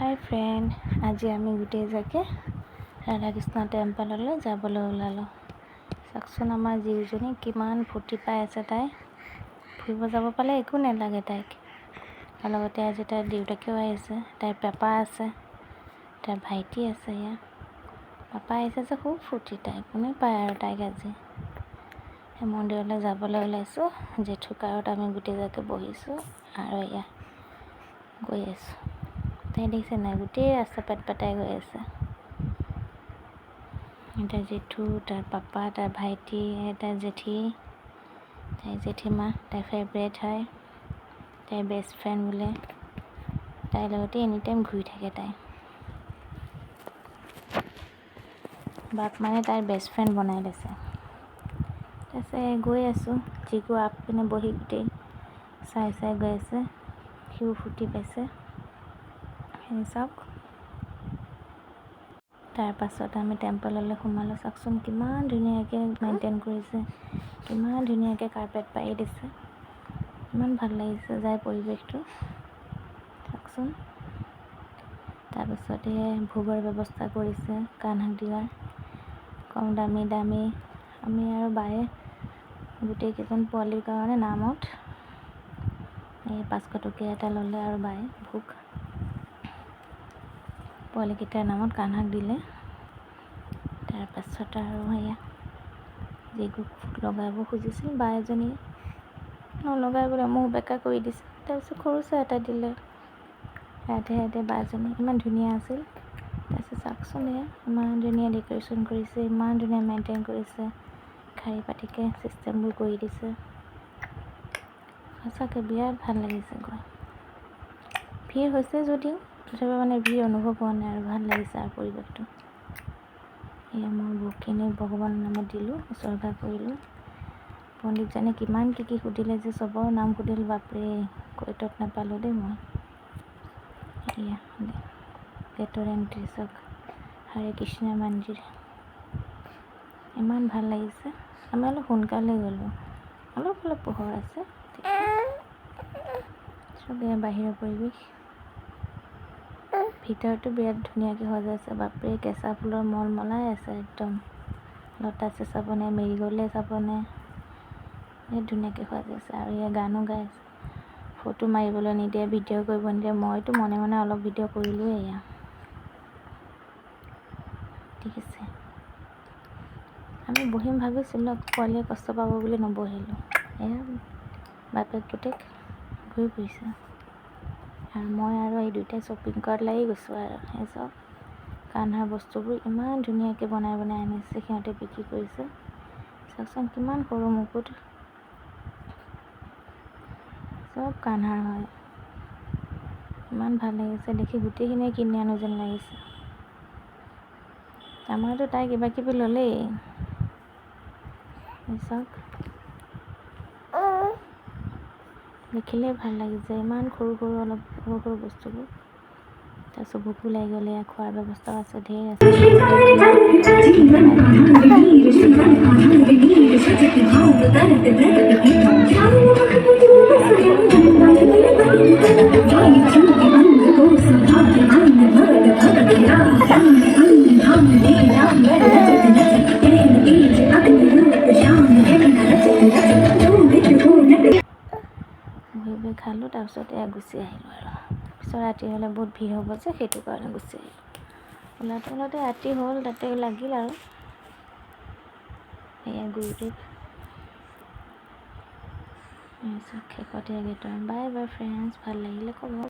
হাই friend, আজি আমি গোটেইজাকে ৰাধাকৃষ্ণ টেম্পললৈ যাবলৈ ওলালোঁ। চাওকচোন আমাৰ জীউজনী কিমান ফূৰ্তি পাই আছে। তাই ফুৰিব যাব পালে একো নালাগে তাইক। আৰু লগতে আজি তাইৰ দেউতাকেও আহিছে, তাইৰ পাপা আছে, তাইৰ ভাইটি আছে। ইয়াৰ পাপা আহিছে যে খুব ফূৰ্তি। তাই কোনে পায় আৰু তাইক আজি। সেই মন্দিৰলৈ যাবলৈ ওলাইছোঁ। জেঠু কাৰত আমি গোটেইজাকে বহিছোঁ আৰু এয়া গৈ আছোঁ। তাই দেখিছে নাই, গোটেই ৰাস্তা পেট গৈ আছে। তাইৰ জেঠু, তাইৰ পাপা, তাইৰ ভাইটি, তাইৰ জেঠী, তাইৰ জেঠীমা, তাইৰ ফেভৰেট হয়, তাইৰ বেষ্ট ফ্ৰেণ্ড বোলে। তাইৰ লগতে এনি টাইম ঘূৰি থাকে তাই। বাপ মানে তাইৰ বেষ্ট ফ্ৰেণ্ড বনাই লৈছে। তাৰপিছত গৈ আছোঁ। যিকো আগপিনে বহি গোটেই চাই গৈ আছে। সিও ফূৰ্তি পাইছে। চাওক, তাৰ পাছত আমি টেম্পললৈ সোমালোঁ। চাওকচোন কিমান ধুনীয়াকৈ মেইনটেইন কৰিছে, কিমান ধুনীয়াকৈ কাৰ্পেট পাৰি দিছে। ইমান ভাল লাগিছে যাই পৰিৱেশটো। চাওকচোন, তাৰপিছতে ভোগৰ ব্যৱস্থা কৰিছে, কান্হাক দিয়াৰ কম দামী আমি আৰু বায়ে গোটেইকেইজন পোৱালিৰ কাৰণে নামত 500 টকীয়া এটা ল'লে আৰু বায়ে ভোগ পোৱালিকেইটাৰ নামত কান্হাক দিলে। তাৰপাছত আৰু সেয়া যিবোৰ লগাব খুজিছিল বা এজনীয়ে নলগাই বোলে মুখ বেকা কৰি দিছে। তাৰপিছত সৰুচা এটা দিলে। ইয়াতে বা এজনী ইমান ধুনীয়া আছিল। তাৰপিছত চাওকচোন, এয়া ইমান ধুনীয়া ডেক'ৰেশ্যন কৰিছে, ইমান ধুনীয়া মেইনটেইন কৰিছে, শাৰী পাতিকৈ চিষ্টেমবোৰ কৰি দিছে। সঁচাকৈ বিৰাট ভাল লাগিছে গৈ। ভিৰ হৈছে যদিও তথাপিও মানে ভিৰ অনুভৱ হোৱা নাই আৰু ভাল লাগিছে আৰু পৰিৱেশটো। এয়া মই ভোগখিনি ভগৱানৰ নামত দিলোঁ, উচৰ্গা কৰিলোঁ। পণ্ডিতজনে কিমান কি সুধিলে যে চবৰ নাম সুধিল, বাপৰে কৈ তত নাপালোঁ দেই মই। এয়া গেটৰ এণ্ট্ৰি চাওক, হৰে কৃষ্ণ মন্দিৰ। ইমান ভাল লাগিছে। আমি অলপ সোনকালে গ'লোঁ, অলপ পোহৰ আছে। চব এয়া বাহিৰৰ পৰিৱেশ। ভিতৰতো বিৰাট ধুনীয়াকৈ সজাইছে। বাপৰে কেঁচা ফুলৰ মলমলাই আছে একদম। লটাছে চাবনে, মেৰিগ'ল্ডে চাবনে, বিৰাট ধুনীয়াকৈ সজাইছে। আৰু এয়া গানো গাই আছে। ফটো মাৰিবলৈ নিদিয়ে, ভিডিঅ' কৰিব নিদিয়ে। মইতো মনে মনে অলপ ভিডিঅ' কৰিলোঁৱে। এয়া ঠিক আছে, আমি বহিম ভাবিছিলোঁ, পোৱালীয়ে কষ্ট পাব বুলি নবহিলোঁ। এয়া বাপেক পুতেক ঘূৰি ফুৰিছে আৰু মই আৰু এই দুয়োটাই শ্বপিং কাৰ্ট লাগি গৈছোঁ। আৰু এই চব কান্হাৰ বস্তুবোৰ ইমান ধুনীয়াকৈ বনাই আনিছে, সিহঁতে বিক্ৰী কৰিছে। চাওকচোন কিমান সৰু মুকুট, চব কান্হাৰ হয়। ইমান ভাল লাগিছে দেখি, গোটেইখিনিয়ে কিনি আনো যেন লাগিছে। আমাৰতো তাই কিবা কিবি ল'লেই। চাওক, দেখিলেই ভাল লাগিছে। ইমান সৰু অলপ সৰু বস্তুবোৰ। তাৰপিছত ভোকো লাগি গ'লে খোৱাৰ ব্যৱস্থাও আছে, ধেৰ আছে। বহি খালোঁ, তাৰপিছত এয়া গুচি আহিলোঁ। আৰু পিছত ৰাতি হ'লে বহুত ভিৰ হ'ব যে, সেইটো কাৰণে গুচি আহিলোঁ। ওলাওঁতে ৰাতি হ'ল, তাতে লাগিল আৰু এয়া গুৰুদেৱ শেষত এয়া গেটৰ। বাই বাই ফ্ৰেণ্ডছ, ভাল লাগিলে ক'ব।